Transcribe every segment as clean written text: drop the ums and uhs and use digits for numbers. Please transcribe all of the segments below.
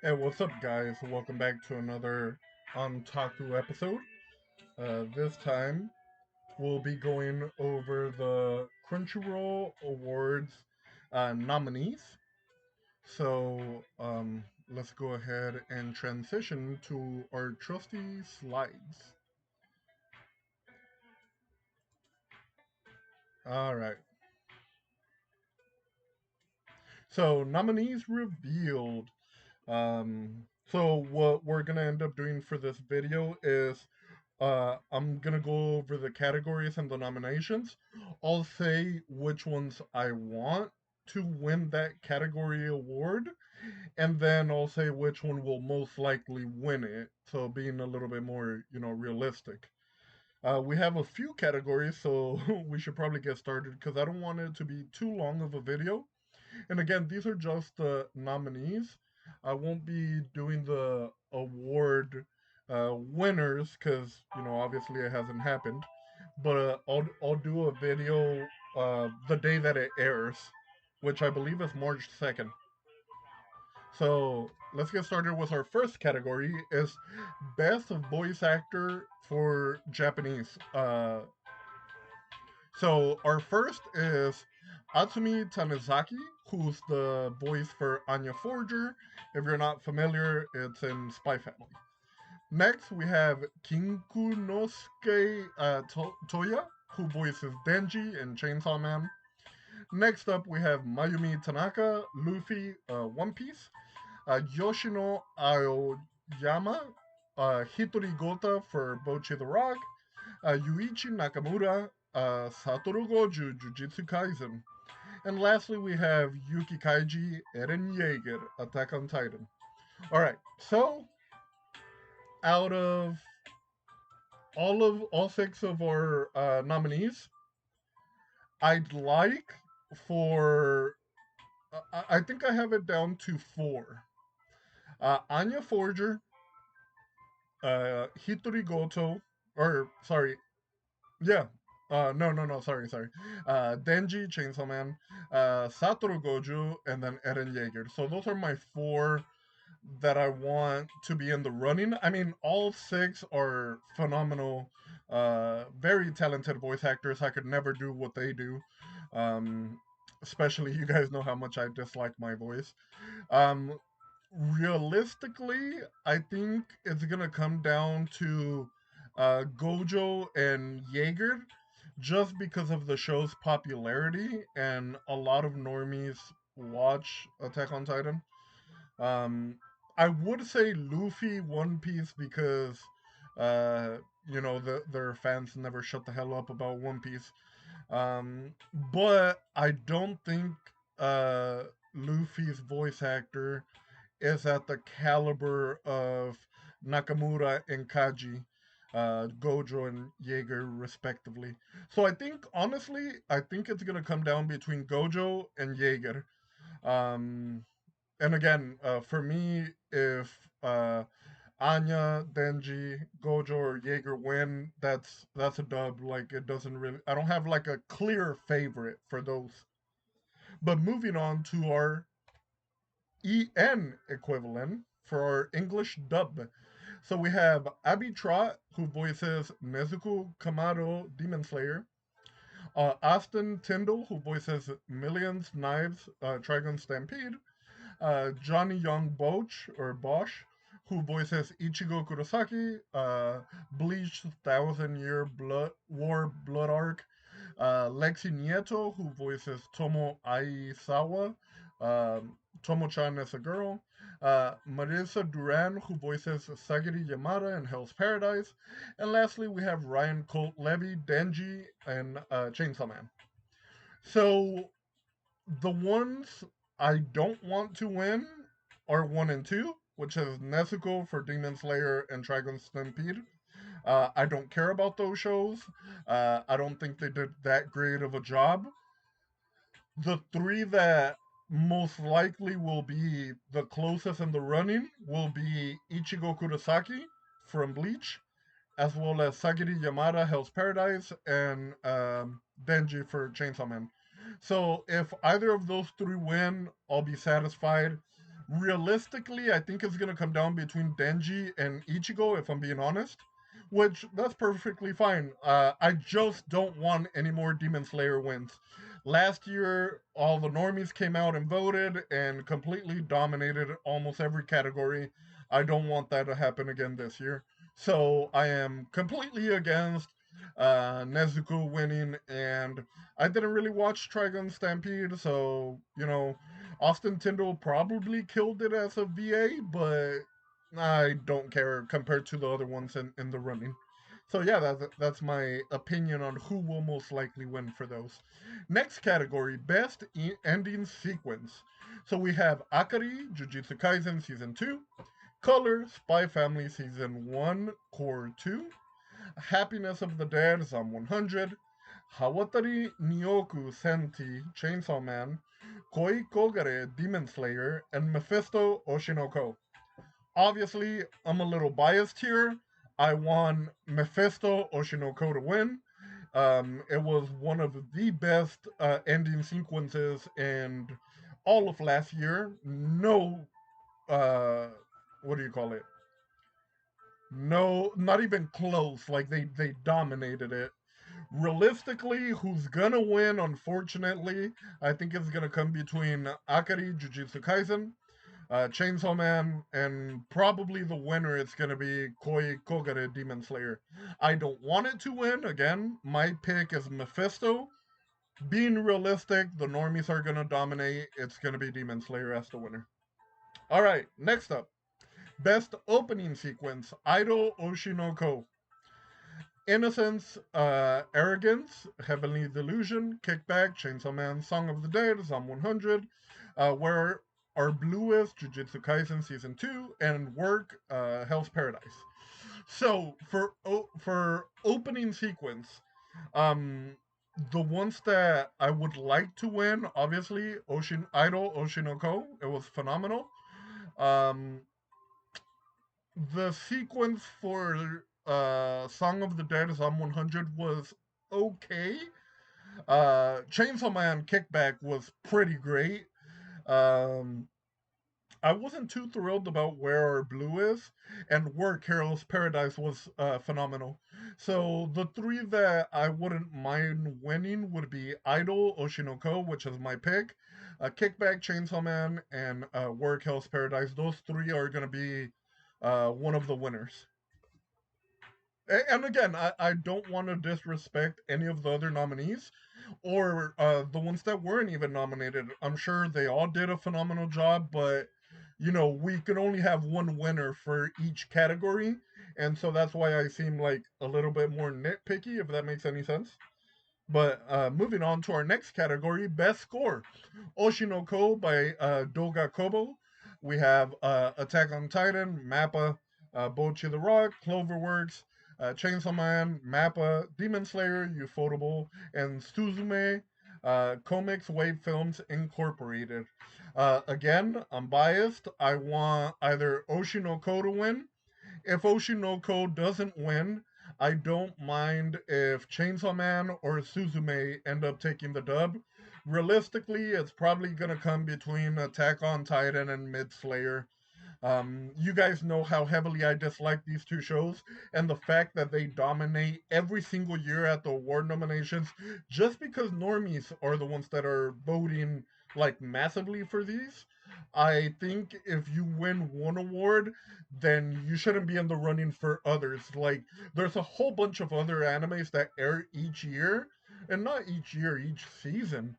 Hey, what's up, guys? Welcome back to another Ontaku episode. This time, we'll be going over the Crunchyroll Awards nominees. So, let's go ahead and transition to our trusty slides. All right. So, nominees revealed. So what we're gonna end up doing for this video is I'm gonna go over the categories and the nominations. I'll say which ones I want to win that category award, and then I'll say which one will most likely win it. So being a little bit more, realistic. We have a few categories, so we should probably get started because I don't want it to be too long of a video. And again, these are just the nominees. I won't be doing the award winners because obviously it hasn't happened. But I'll do a video the day that it airs, which I believe is March 2nd. So let's get started with our first category is best voice actor for Japanese. So our first is Atsumi Tanizaki, who's the voice for Anya Forger. If you're not familiar, it's in Spy Family. Next, we have Kinkunosuke Toya, who voices Denji in Chainsaw Man. Next up, we have Mayumi Tanaka, Luffy, One Piece. Yoshino Aoyama, Hitori Gota for Bochi the Rock. Yuichi Nakamura, Satoru Goju, Jujutsu Kaisen. And lastly, we have Yuki Kaiji, Eren Yeager, Attack on Titan. Alright, so out of all six of our nominees, I'd like for I think I have it down to four. Anya Forger, Hitori Goto, or sorry, yeah. No, sorry. Denji, Chainsaw Man, Satoru Goju, and then Eren Yeager. So those are my four that I want to be in the running. I mean, all six are phenomenal, very talented voice actors. I could never do what they do. Um, Especially, you guys know how much I dislike my voice. Um, Realistically, I think it's gonna come down to Gojo and Jaeger, just because of the show's popularity and a lot of normies watch Attack on Titan. Um, I would say Luffy, One Piece, because uh, their fans never shut the hell up about One Piece. But I don't think Luffy's voice actor is at the caliber of Nakamura and Kaji, Gojo and Jaeger, respectively. So I think it's gonna come down between Gojo and Jaeger. Um, and again, for me, if Anya, Denji, Gojo, or Jaeger win, that's a dub. Like it doesn't really. I don't have like a clear favorite for those. But moving on to our EN equivalent for our English dub. So we have Abby Trott, who voices Nezuko Kamado, Demon Slayer. Austin Tyndall, who voices Millions, Knives, Trigun Stampede. Johnny Young Bosch, or Bosch, who voices Ichigo Kurosaki, Bleach, Thousand Year War Blood Arc. Lexi Nieto, who voices Tomo Aisawa, Tomo-chan as a girl. Marisa Duran, who voices Sagiri Yamada in Hell's Paradise. And lastly, we have Ryan Colt Levy, Denji, and Chainsaw Man. So the ones I don't want to win are 1 and 2, which is Nezuko for Demon Slayer and Trigun Stampede. I don't care about those shows. I don't think they did that great of a job. The three that most likely will be the closest in the running will be Ichigo Kurosaki from Bleach, as well as Sagiri Yamada, Hell's Paradise, and Denji for Chainsaw Man. So if either of those three win, I'll be satisfied. Realistically, I think it's gonna come down between Denji and Ichigo, if I'm being honest. Which that's perfectly fine. I just don't want any more Demon Slayer wins. Last year, all the normies came out and voted and completely dominated almost every category. I don't want that to happen again this year. So I am completely against Nezuko winning, and I didn't really watch Trigun Stampede, so Austin Tyndall probably killed it as a VA, but I don't care compared to the other ones in the running. So yeah, that's my opinion on who will most likely win for those. Next category, best ending sequence. So we have Akari, Jujutsu Kaisen Season 2, Color, Spy Family Season 1, Core 2, Happiness of the Dead, Zom 100, Hawatari Nyoku Senti, Chainsaw Man, Koi Kogare, Demon Slayer, and Mephisto Oshinoko. Obviously, I'm a little biased here. I want Mephisto Oshinoko to win. It was one of the best ending sequences in all of last year. No, uh, what do you call it? No, not even close. Like they dominated it. Realistically, who's gonna win? Unfortunately, I think it's gonna come between Akari, Jujutsu Kaisen, Chainsaw Man, and probably the winner is going to be Koi Kogare Demon Slayer. I don't want it to win. Again, my pick is Mephisto. Being realistic, the normies are going to dominate. It's going to be Demon Slayer as the winner. All right, next up. Best opening sequence Idol Oshinoko. Innocence, Arrogance, Heavenly Delusion, Kickback, Chainsaw Man, Song of the Dead, Zom 100, Where Our Blue is, Jujutsu Kaisen Season 2, and Work, Hell's Paradise. So, for opening sequence, um, the ones that I would like to win, obviously, Idol Oshinoko, it was phenomenal. Um, the sequence for Song of the Dead Psalm 100 was okay. Chainsaw Man Kickback was pretty great. Um, I wasn't too thrilled about Where Our Blue is, and Where Carol's Paradise was phenomenal. So the three that I wouldn't mind winning would be Idol Oshinoko, which is my pick, Kickback Chainsaw Man, and Where Carol's Paradise. Those three are going to be one of the winners. And again, I don't want to disrespect any of the other nominees or the ones that weren't even nominated. I'm sure they all did a phenomenal job, but we can only have one winner for each category. And so that's why I seem like a little bit more nitpicky, if that makes any sense. But moving on to our next category, best score. Oshinoko by Doga Kobo. We have Attack on Titan, Mappa, Bochi the Rock, Cloverworks, Chainsaw Man, Mappa, Demon Slayer, Ufotable, and Suzume, Comics Wave Films Incorporated. Again, I'm biased. I want either Oshinoko to win. If Oshinoko doesn't win, I don't mind if Chainsaw Man or Suzume end up taking the dub. Realistically, it's probably going to come between Attack on Titan and Mid Slayer. You guys know how heavily I dislike these two shows, and the fact that they dominate every single year at the award nominations just because normies are the ones that are voting like massively for these. I think if you win one award, then you shouldn't be in the running for others. Like, there's a whole bunch of other animes that air each year, and not each year, each season,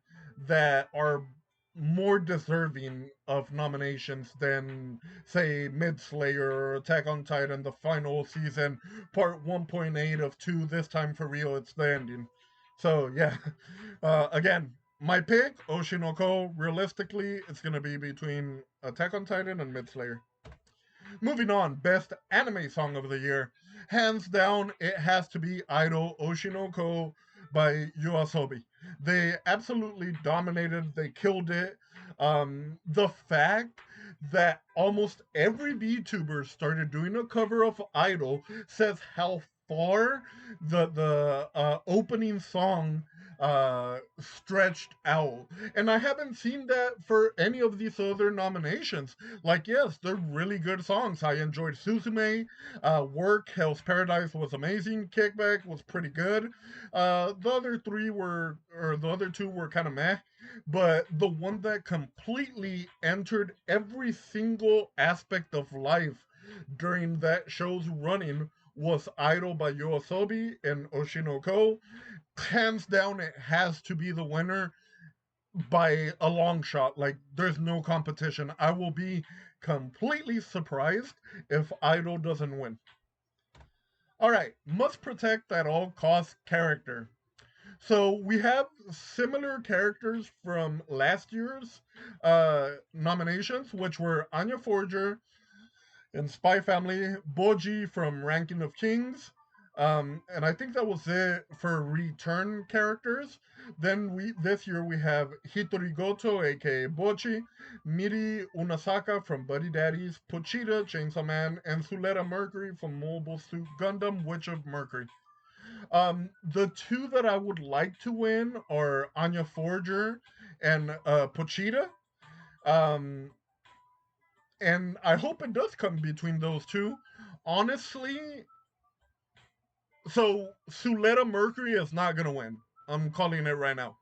that are more deserving of nominations than, say, Mid Slayer or Attack on Titan, the final season, part 1.8 of 2, this time for real, it's the ending. So, yeah. Again, my pick, Oshinoko, realistically, it's going to be between Attack on Titan and Mid Slayer. Moving on, best anime song of the year. Hands down, it has to be Idol Oshinoko by Yoasobi. They absolutely dominated, they killed it. The fact that almost every VTuber started doing a cover of Idol says how far the opening song stretched out. And I haven't seen that for any of these other nominations. Like, yes, they're really good songs. I enjoyed Suzume. Work, Hell's Paradise was amazing. Kickback was pretty good. The other three were, or the other two were kind of meh. But the one that completely entered every single aspect of life during that show's running was Idol by Yoasobi and Oshinoko. Hands down, it has to be the winner by a long shot. Like, there's no competition. I will be completely surprised if Idol doesn't win. All right, must protect at all costs character. So we have similar characters from last year's nominations, which were Anya Forger, in Spy Family, Boji from Ranking of Kings. And I think that was it for return characters. Then we this year we have Hitori Goto, aka Bochi, Miri Unasaka from Buddy Daddies, Pochita, Chainsaw Man, and Suleta Mercury from Mobile Suit Gundam, Witch of Mercury. The two that I would like to win are Anya Forger and Pochita. Um, and I hope it does come between those two. Honestly, so Suleta Mercury is not gonna win. I'm calling it right now.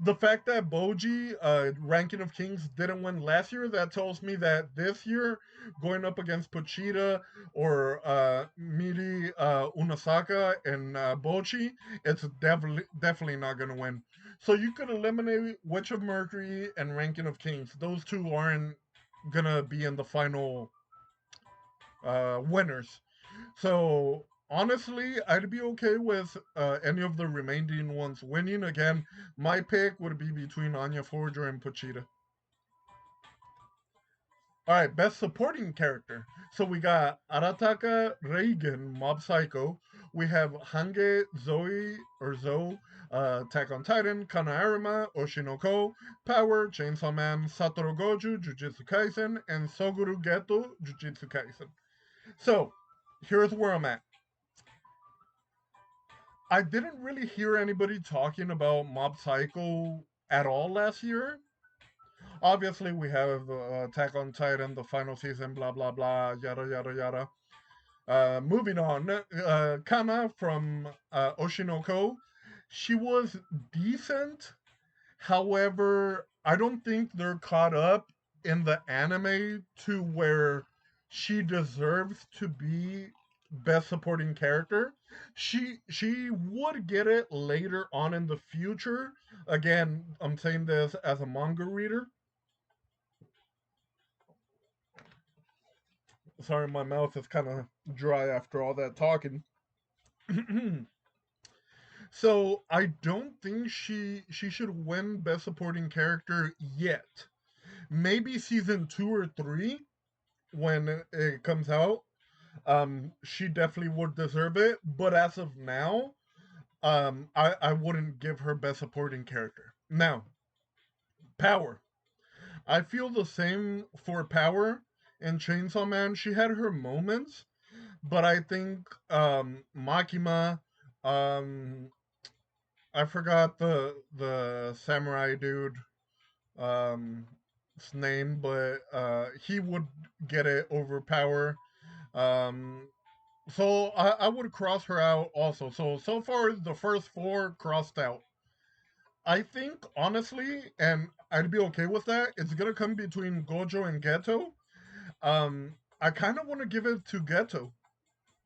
The fact that Boji, Ranking of Kings, didn't win last year, that tells me that this year, going up against Pochita or Miri Unasaka and Bochi, it's definitely not gonna win. So you could eliminate Witch of Mercury and Ranking of Kings. Those two aren't gonna be in the final winners. So honestly, I'd be okay with any of the remaining ones winning. Again, my pick would be between Anya Forger and Pochita. All right, best supporting character. So we got Arataka Reigen, Mob Psycho. We have Hange Zoe or Zoe, Attack on Titan, Kana Arima, Oshinoko, Power, Chainsaw Man, Satoru Goju, Jujutsu Kaisen, and Soguru Geto, Jujutsu Kaisen. So here's where I'm at. I didn't really hear anybody talking about Mob Psycho at all last year. Obviously, we have Attack on Titan, the final season, blah blah blah, yada yada yada. Moving on, Kana from Oshinoko, she was decent. However, I don't think they're caught up in the anime to where she deserves to be best supporting character. She would get it later on in the future. Again, I'm saying this as a manga reader. Sorry, my mouth is kind of dry after all that talking. So I don't think she should win best supporting character yet. Maybe season 2 or 3 when it comes out. She definitely would deserve it, but as of now, I wouldn't give her best supporting character. Now, Power. I feel the same for Power and Chainsaw Man. She had her moments, but I think Makima, um, I forgot the samurai dude his name, but he would get it over Power. Um, so I would cross her out also. So far the first four crossed out. I think honestly, and I'd be okay with that. It's gonna come between Gojo and Geto. I kind of want to give it to Geto,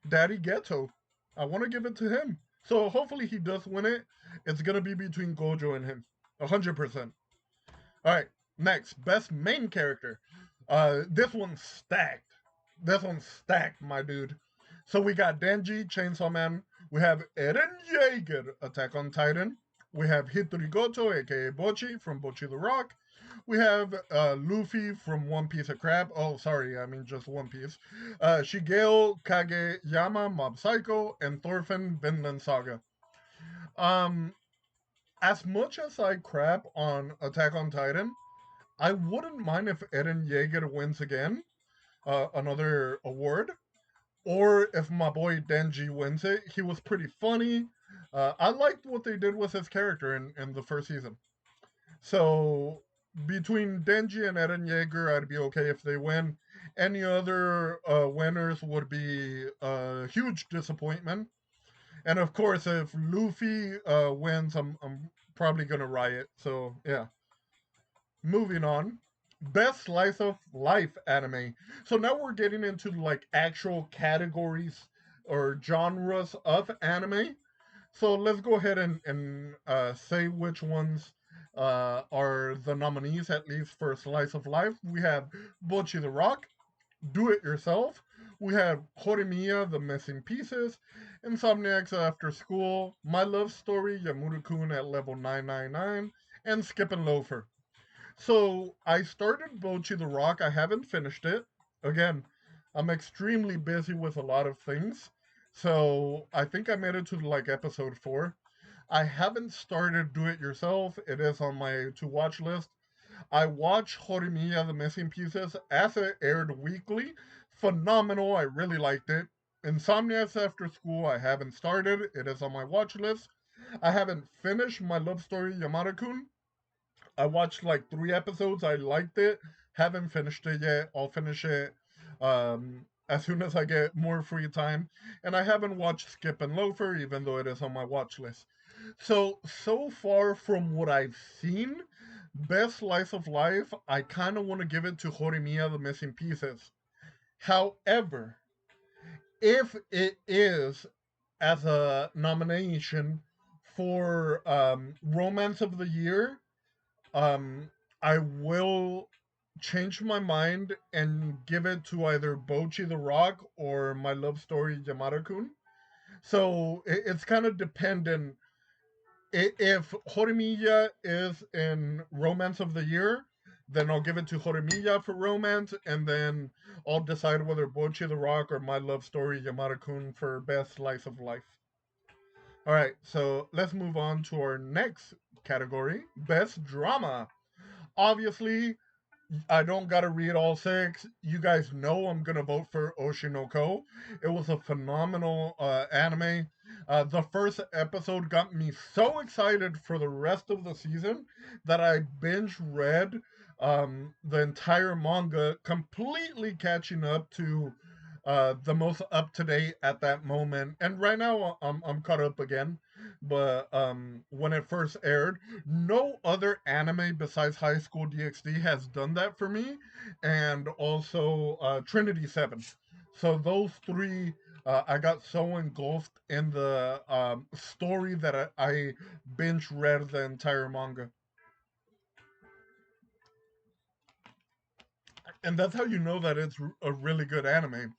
Daddy Geto. I want to give it to him. So hopefully he does win it. It's gonna be between Gojo and him, 100%. All right, next best main character. This one's stacked. This one's stacked, my dude. So we got Denji, Chainsaw Man. We have Eren Yeager, Attack on Titan. We have Hitori Goto, aka Bochi from Bochi the Rock. We have Luffy from One Piece of Crab. Oh, sorry, I mean just One Piece. Shigeo Kageyama, Mob Psycho, and Thorfinn Vinland Saga. Um, as much as I crap on Attack on Titan, I wouldn't mind if Eren Yeager wins again, another award, or if my boy Denji wins it. He was pretty funny. I liked what they did with his character in the first season. So between Denji and Eren Yeager, I'd be okay if they win. Any other winners would be a huge disappointment. And of course, if Luffy wins, I'm probably gonna riot. So yeah, moving on. Best slice of life anime. So now we're getting into like actual categories or genres of anime. So let's go ahead and say which ones are the nominees, at least for Slice of Life. We have Bochi the Rock, Do It Yourself. We have Horimiya, The Missing Pieces, Insomniacs After School, My Love Story, Yamuru-kun at level 999, and Skip and Loafer. So I started Bochi the Rock. I haven't finished it. Again, I'm extremely busy with a lot of things. So I think I made it to like episode 4. I haven't started Do It Yourself. It is on my to watch list. I watched Horimiya The Missing Pieces as it aired weekly. Phenomenal. I really liked it. Insomniacs After School, I haven't started. It is on my watch list. I haven't finished My Love Story Yamada-kun. I watched like 3 episodes. I liked it. Haven't finished it yet. I'll finish it as soon as I get more free time. And I haven't watched Skip and Loafer, even though it is on my watch list. So far from what I've seen, best slice of life, I kind of want to give it to Horimiya The Missing Pieces. However, if it is as a nomination for Romance of the Year, um, I will change my mind and give it to either Bochi the Rock or My Love Story Yamada-kun. So it's kind of dependent. If Horimiya is in Romance of the Year, then I'll give it to Horimiya for romance, and then I'll decide whether Bochi the Rock or My Love Story Yamada-kun for best slice of life. All right, so let's move on to our next category, best drama. Obviously, I don't gotta read all 6. You guys know I'm gonna vote for Oshinoko. It was a phenomenal anime. The first episode got me so excited for the rest of the season that I binge read the entire manga, completely catching up to the most up to date at that moment. And right now I'm caught up again. But when it first aired, no other anime besides High School DxD has done that for me, and also Trinity Seven. So those three, I got so engulfed in the story that I binge read the entire manga, and that's how you know that it's a really good anime.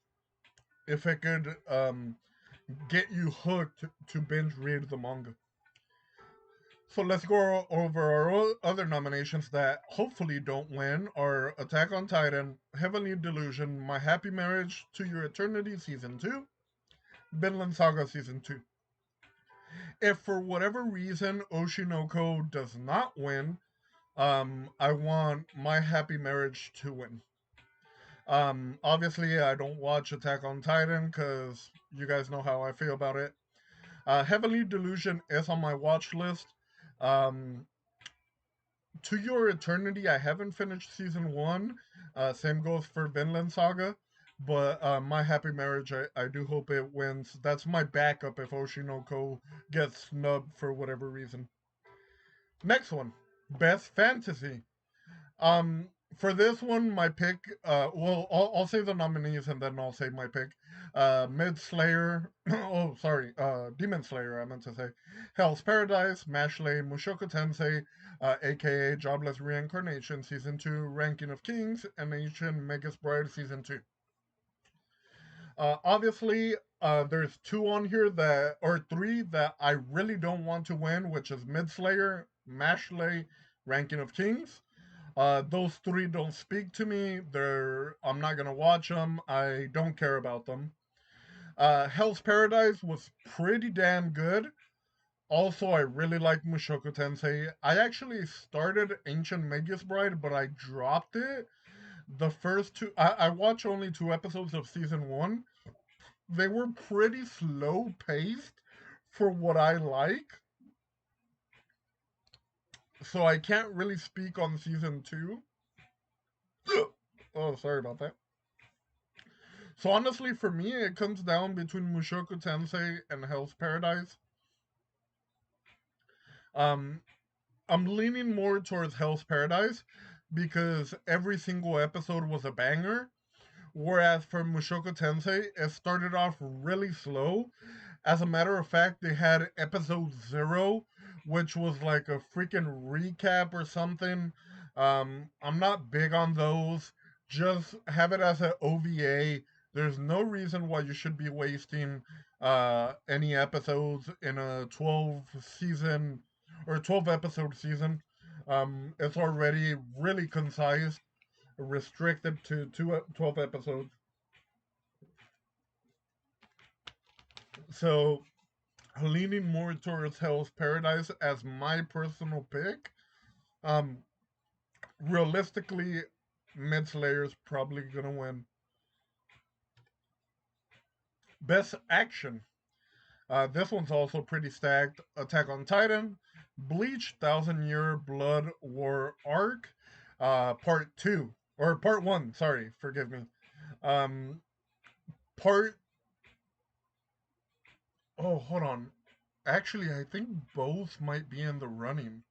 If it could get you hooked to binge read the manga. So let's go over our other nominations that hopefully don't win are Attack on Titan, Heavenly Delusion, My Happy Marriage to Your Eternity Season 2, Vinland Saga Season 2. If for whatever reason Oshinoko does not win, I want My Happy Marriage to win. Obviously, I don't watch Attack on Titan because you guys know how I feel about it. Heavenly Delusion is on my watch list. Um, to Your Eternity, I haven't finished season 1. Same goes for Vinland Saga. But My Happy Marriage, I do hope it wins. That's my backup if Oshinoko gets snubbed for whatever reason. Next one, Best Fantasy. Um, for this one, my pick. Well, I'll say the nominees and then I'll say my pick. Mid Slayer. Oh, sorry. Demon Slayer. I meant to say. Hell's Paradise, Mashley, Mushoku Tensei, aka Jobless Reincarnation Season 2, Ranking of Kings, and Ancient Magus Bride Season 2. Obviously, there's 2 on here that, or 3 that I really don't want to win, which is Mid Slayer, Mashley, Ranking of Kings. Those 3 don't speak to me. I'm not gonna watch them. I don't care about them. Hell's Paradise was pretty damn good. Also, I really like Mushoku Tensei. I actually started Ancient Magus Bride, but I dropped it. The first 2, I watched only 2 episodes of season 1. They were pretty slow paced for what I like, so I can't really speak on season two. Oh, sorry about that. So honestly, for me, it comes down between Mushoku Tensei and Hell's Paradise. Um, I'm leaning more towards Hell's Paradise because every single episode was a banger. Whereas for Mushoku Tensei, it started off really slow. As a matter of fact, they had episode zero, which was like a freaking recap or something. I'm not big on those. Just have it as an OVA. There's no reason why you should be wasting any episodes in a 12 season or 12 episode season. It's already really concise, restricted to 12 episodes. So leaning more towards Hell's Paradise as my personal pick. Um, Realistically, Mid Slayer's probably gonna win. Best action. This one's also pretty stacked. Attack on Titan, Bleach, Thousand Year Blood War Arc, Part Two or Part One. Sorry, forgive me. Um, part. Oh, hold on. Actually, I think both might be in the running.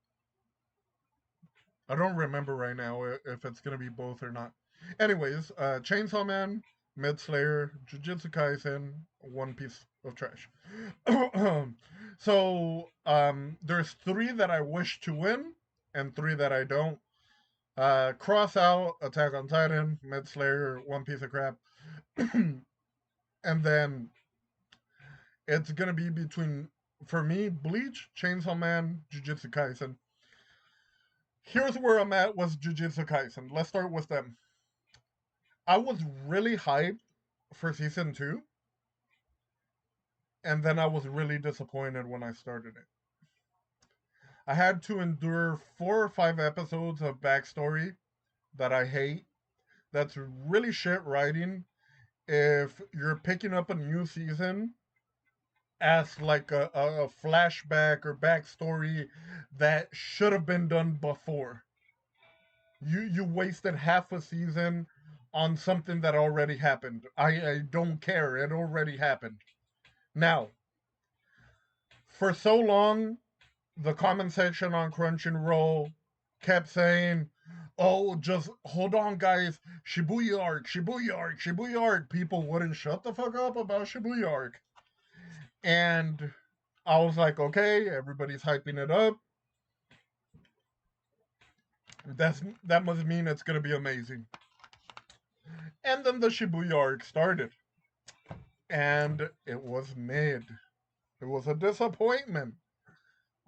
I don't remember right now if it's gonna be both or not. Anyways, Chainsaw Man, Mid Slayer, Jujutsu Kaisen, One Piece of Trash. So there's three that I wish to win and three that I don't. Cross out Attack on Titan, Mid Slayer, One Piece of Crap, and then it's gonna be between for me Bleach, Chainsaw Man, Jujutsu Kaisen. Here's where I'm at with Jujutsu Kaisen. Let's start with them. I was really hyped for season two, and then I was really disappointed when I started it. I had to endure 4 or 5 episodes of backstory that I hate. That's really shit writing if you're picking up a new season as like a flashback or backstory that should have been done before. You wasted half a season on something that already happened. I don't care. It already happened. Now, for so long, the comment section on Crunchyroll kept saying, "Oh, just hold on, guys. Shibuya arc, Shibuya arc, Shibuya arc." People wouldn't shut the fuck up about Shibuya arc, and I was like, "Okay, everybody's hyping it up. That must mean it's gonna be amazing." And then the Shibuya arc started, and it was mid. It was a disappointment.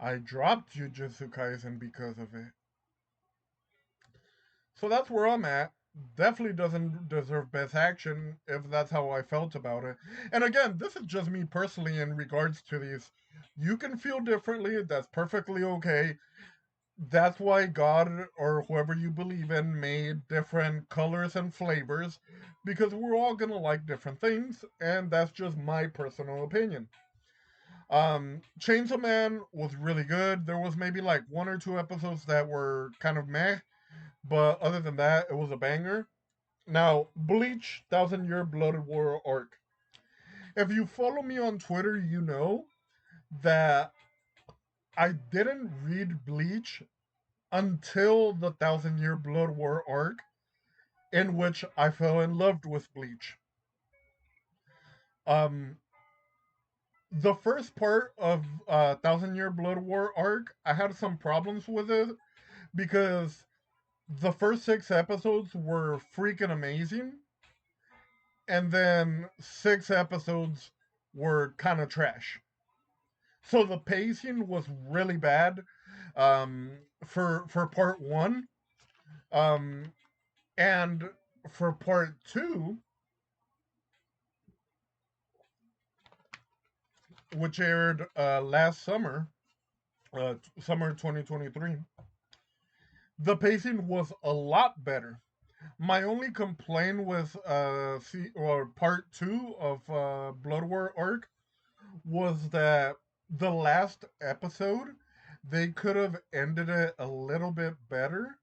I dropped Jujutsu Kaisen because of it. So that's where I'm at. Definitely doesn't deserve best action if that's how I felt about it. And again, this is just me personally in regards to these. You can feel differently, that's perfectly okay. That's why God or whoever you believe in made different colors and flavors because we're all gonna like different things, and that's just my personal opinion. Chainsaw Man was really good. There was maybe like 1 or 2 episodes that were kind of meh, but other than that, it was a banger. Now, Bleach, Thousand Year Blood War arc. If you follow me on Twitter, you know that I didn't read Bleach until the Thousand Year Blood War arc, in which I fell in love with Bleach. Um, the first part of Thousand Year Blood War arc, I had some problems with it because the first 6 episodes were freaking amazing, and then 6 episodes were kind of trash. So the pacing was really bad for part one, um, and for part two, which aired last summer, summer 2023, the pacing was a lot better. My only complaint with part two of Blood War arc was that the last episode, they could have ended it a little bit better.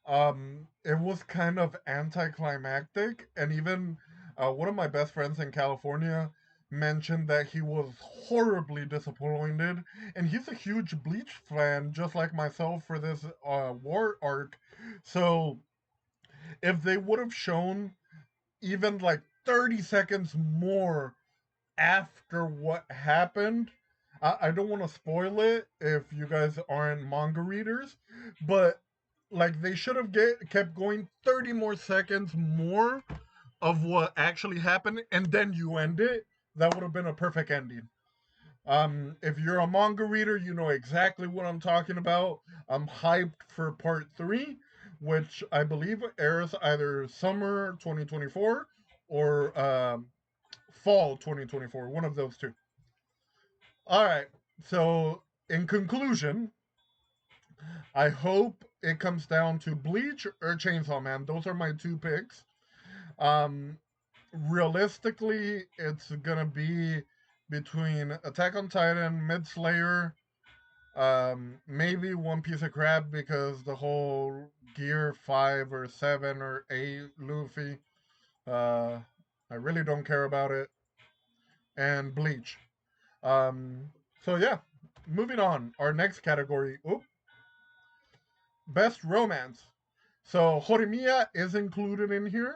It was kind of anticlimactic, and even one of my best friends in California mentioned that he was horribly disappointed, and he's a huge Bleach fan, just like myself for this war arc. So if they would have shown even like 30 seconds more after what happened. I don't want to spoil it if you guys aren't manga readers, but like they should have kept going 30 more seconds more of what actually happened, and then you end it. That would have been a perfect ending. If you're a manga reader, you know exactly what I'm talking about. I'm hyped for part three, which I believe airs either summer 2024 or fall 2024, one of those two. All right. So, in conclusion, I hope it comes down to Bleach or Chainsaw Man. Those are my two picks. Um, Realistically, it's gonna be between Attack on Titan, Mid Slayer, maybe One Piece of Crab because the whole Gear 5 or 7 or 8 Luffy, uh, I really don't care about it, and Bleach. Um, so yeah, moving on. Our next category, best romance. So Horimiya is included in here.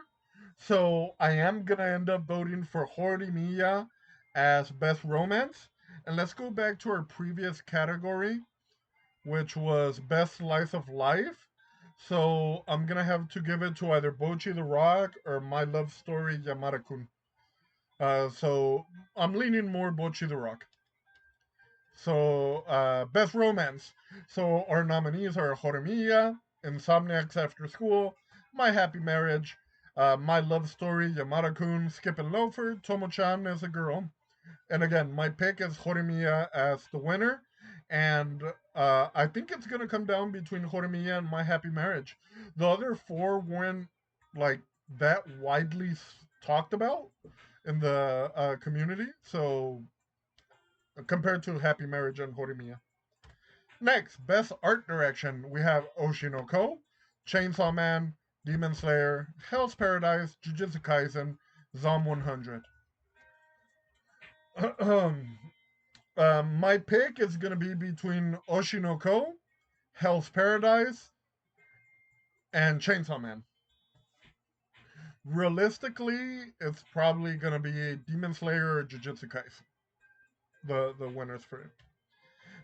So I am gonna end up voting for Horimiya as best romance. And let's go back to our previous category, which was best slice of life. So I'm gonna have to give it to either Bochi the Rock or My Love Story Yamada-kun. So I'm leaning more Bochi the Rock. So, best romance. So, our nominees are Horimiya, Insomniacs After School, My Happy Marriage, My Love Story, Yamada Kun, Skip and Loafer, Tomo chan as a girl. And again, my pick is Horimiya as the winner. And I think it's going to come down between Horimiya and My Happy Marriage. The other four weren't like that widely talked about in the community. So, compared to Happy Marriage and Horimiya. Next, best art direction. We have Oshinoko, Chainsaw Man, Demon Slayer, Hell's Paradise, Jujutsu Kaisen, Zom 100. My pick is going to be between Oshinoko, Hell's Paradise, and Chainsaw Man. Realistically, it's probably going to be Demon Slayer or Jujutsu Kaisen. The winners for it.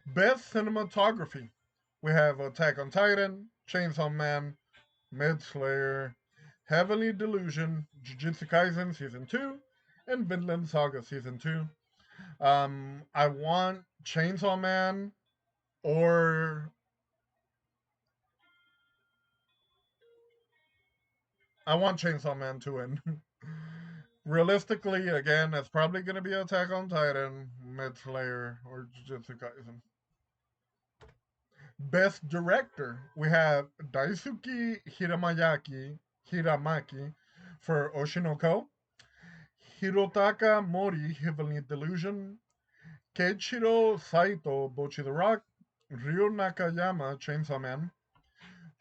Best cinematography. We have Attack on Titan, Chainsaw Man, Mid Slayer, Heavenly Delusion, Jujutsu Kaisen Season 2, and Vinland Saga Season 2. I want Chainsaw Man or I want Chainsaw Man to win. Realistically, again, it's probably going to be Attack on Titan, Mid Slayer, or Jujutsu Kaisen. Best Director, we have Daisuke Hiramaki for Oshinoko, Hirotaka Mori, Heavenly Delusion, Keiichiro Saito, Bochi the Rock, Ryo Nakayama, Chainsaw Man,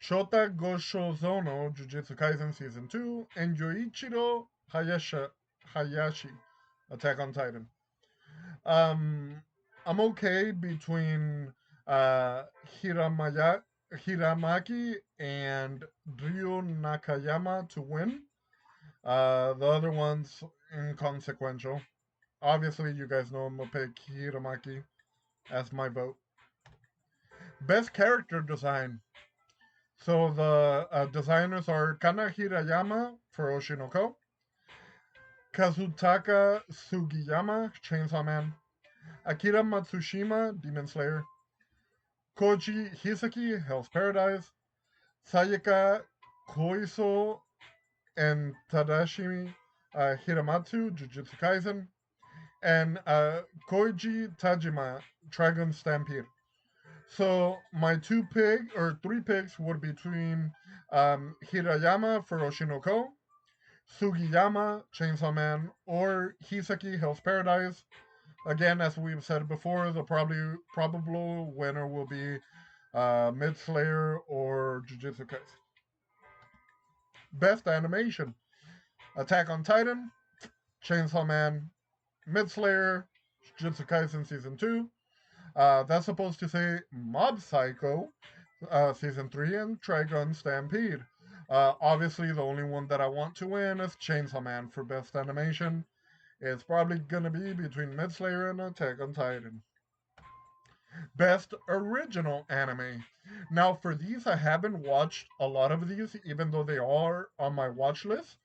Shota Goshozono, Jujutsu Kaisen Season 2, and Hayashi, Attack on Titan. Um, I'm okay between uh, Hiramaya, Hiramaki and Ryo Nakayama to win. The other ones inconsequential. Obviously, you guys know I'm gonna pick Hiramaki as my vote. Best character design. So the designers are Kana Hirayama for Oshinoko, Kazutaka Sugiyama, Chainsaw Man, Akira Matsushima, Demon Slayer, Koji Hisaki, Hell's Paradise, Sayaka Koiso, and Tadashi Hiramatsu, Jujutsu Kaisen, and Koichi Tajima, Dragon Stampede. So my three picks would be between Hirayama for Oshinoko, Sugiyama, Chainsaw Man, or Hisaki, Hell's Paradise, Again, as we've said before, the probable winner will be Mid Slayer or Jujutsu Kaisen. Best animation: Attack on Titan, Chainsaw Man, Mid Slayer, Jujutsu Kaisen Season 2. That's supposed to say Mob Psycho Season 3 and Trigun Stampede. Obviously, the only one that I want to win is Chainsaw Man for Best Animation. It's probably gonna be between Mid Slayer and Attack on Titan. Best Original Anime. Now, for these, I haven't watched a lot of these, even though they are on my watch list.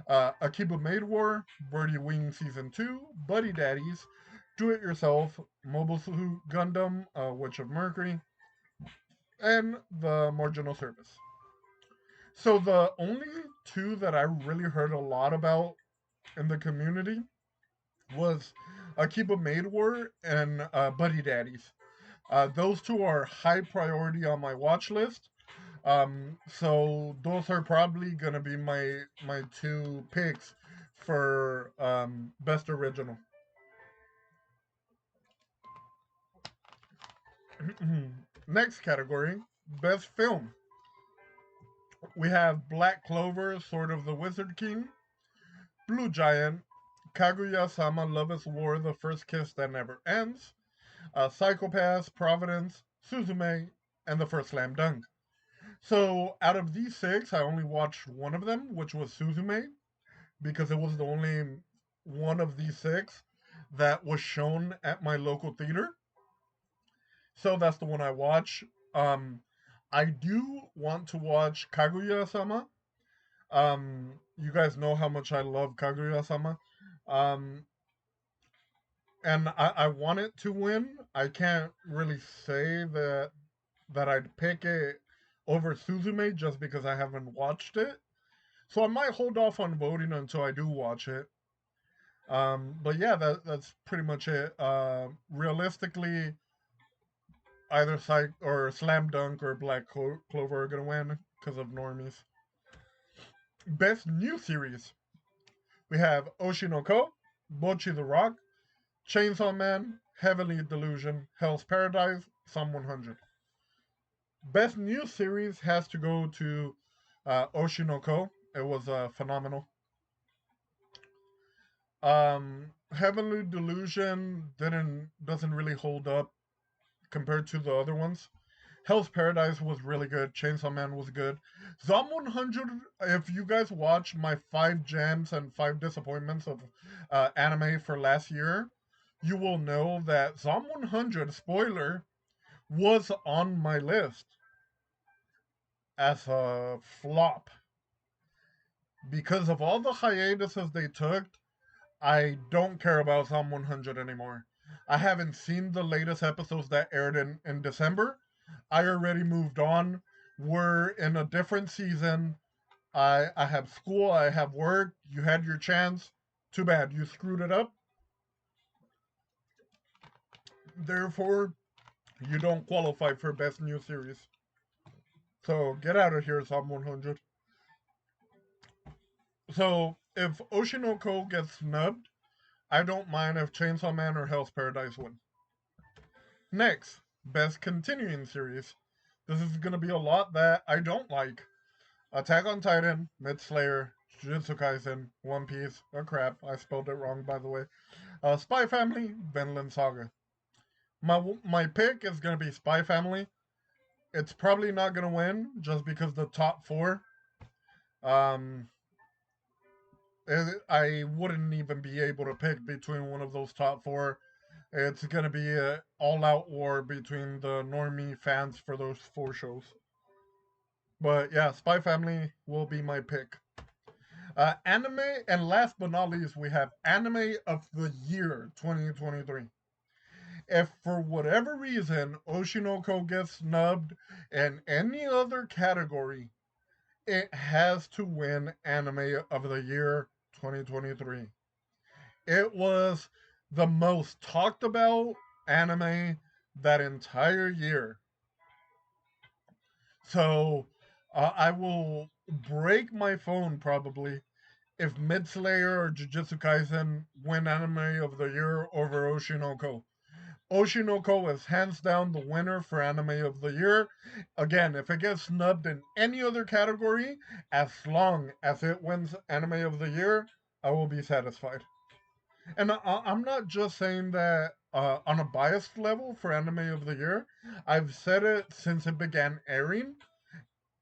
Akiba Maid War, Birdie Wing Season 2, Buddy Daddies, Do It Yourself, Mobile Suit Gundam, Witch of Mercury, and The Marginal Service. So, the only two that I really heard a lot about in the community was Akiba Maid War and Buddy Daddies. Those two are high priority on my watch list. So those are probably gonna be my two picks for best original. Next category, best film. We have Black Clover, Sword of the Wizard King, Blue Giant, Kaguya-sama Love is War, The First Kiss That Never Ends, Psychopaths, Providence, Suzume, and The First Slam Dunk. So out of these six, I only watched one of them, which was Suzume, because it was the only one of these six that was shown at my local theater. So that's the one I watch. Um, I do want to watch Kaguya-sama. You guys know how much I love Kaguya-sama. Um, and I want it to win. I can't really say that I'd pick it over Suzume just because I haven't watched it. So I might hold off on voting until I do watch it. But yeah, that's pretty much it. Realistically, either side or Slam Dunk or Clover are gonna win because of normies. Best new series: we have Oshinoko, Bochi the Rock, Chainsaw Man, Heavenly Delusion, Hell's Paradise, Psalm 100. Best new series has to go to Oshinoko. It was phenomenal. Heavenly Delusion didn't doesn't really hold up compared to the other ones. Hell's Paradise was really good. Chainsaw Man was good. Zom 100, if you guys watch my 5 gems and 5 disappointments of anime for last year, you will know that Zom 100, spoiler, was on my list as a flop. Because of all the hiatuses they took, I don't care about Zom 100 anymore. I haven't seen the latest episodes that aired in December. I already moved on. We're in a different season. I have school, I have work. You had your chance. Too bad. You screwed it up. Therefore, you don't qualify for Best New Series. So get out of here, Psalm 100. So if Oshinoko gets snubbed, I don't mind if Chainsaw Man or Hell's Paradise win. Next, Best Continuing Series. This is going to be a lot that I don't like. Attack on Titan, Mid Slayer, Jujutsu Kaisen, One Piece. Oh crap, I spelled it wrong by the way. Spy Family, Vinland Saga. My pick is gonna be Spy Family. It's probably not gonna win just because the top four. Um, I wouldn't even be able to pick between one of those top four. It's gonna be an all-out war between the normie fans for those four shows. But yeah, Spy Family will be my pick. Anime, and last but not least, we have Anime of the Year 2023. If for whatever reason Oshinoko gets snubbed in any other category, it has to win Anime of the Year 2023. It was the most talked about anime that entire year. So I will break my phone probably if Mid Slayer or Jujutsu Kaisen win Anime of the Year over Oshinoko. Oshinoko is hands down the winner for Anime of the Year. Again, if it gets snubbed in any other category, as long as it wins Anime of the Year, I will be satisfied. And I'm not just saying that on a biased level for Anime of the Year. I've said it since it began airing.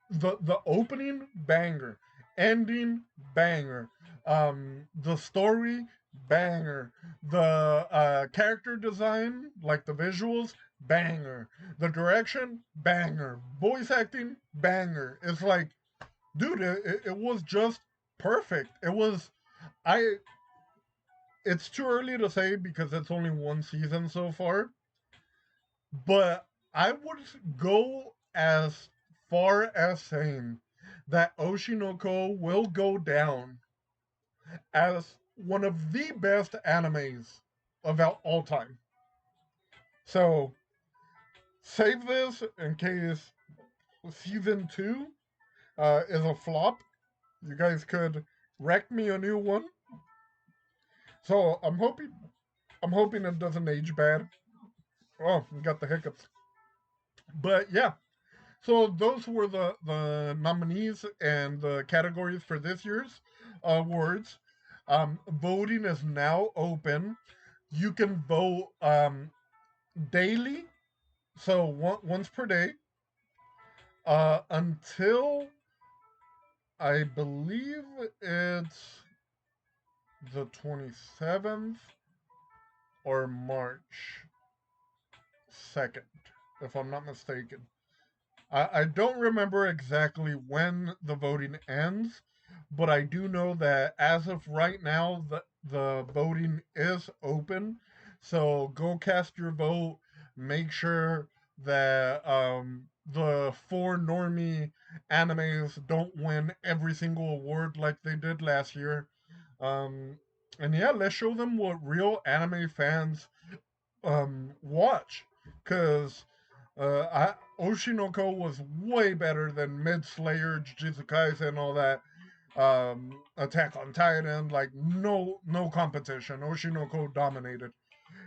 The opening banger, ending banger, the story banger, the character design like the visuals banger, the direction banger, voice acting banger. It's like, dude, it was just perfect. It was I. It's too early to say because it's only one season so far, but I would go as far as saying that Oshinoko will go down as one of the best animes of all time. So save this in case season two is a flop. You guys could wreck me a new one. So I'm hoping it doesn't age bad. Oh, you got the hiccups. But yeah, so those were the nominees and the categories for this year's awards. Voting is now open. You can vote daily, so once per day, until I believe it's the 27th or March 2nd, if I'm not mistaken. I don't remember exactly when the voting ends, but I do know that as of right now, the voting is open. So go cast your vote. Make sure that the four normie animes don't win every single award like they did last year. Um, and yeah, let's show them what real anime fans watch. Because Oshinoko was way better than Mid Slayer, Jujutsu Kaisen, and all that. Attack on Titan, like no competition. Oshinoko dominated,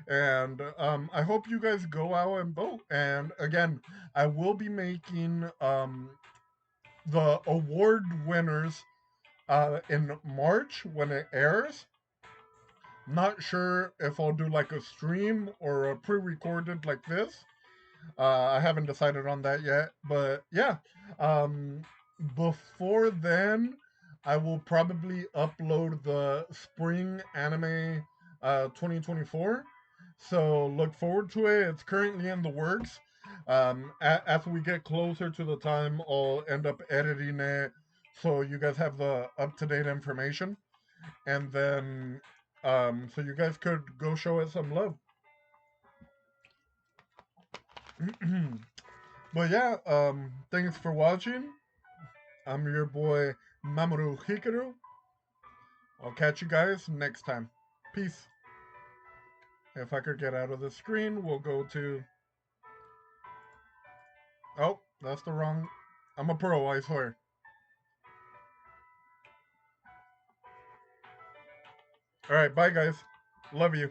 and I hope you guys go out and vote. And again, I will be making the award winners in March when it airs. Not sure if I'll do like a stream or a pre-recorded like this. I haven't decided on that yet, but yeah. Um, Before then, I will probably upload the spring anime 2024. So look forward to it. It's currently in the works. As we get closer to the time, I'll end up editing it so you guys have the up to date information, and then so you guys could go show it some love. But yeah, thanks for watching. I'm your boy Mamoru Hikaru. I'll catch you guys next time. Peace. If I could get out of the screen, we'll go to. Oh, that's the wrong. I'm a pro, I swear. Alright, bye guys. Love you.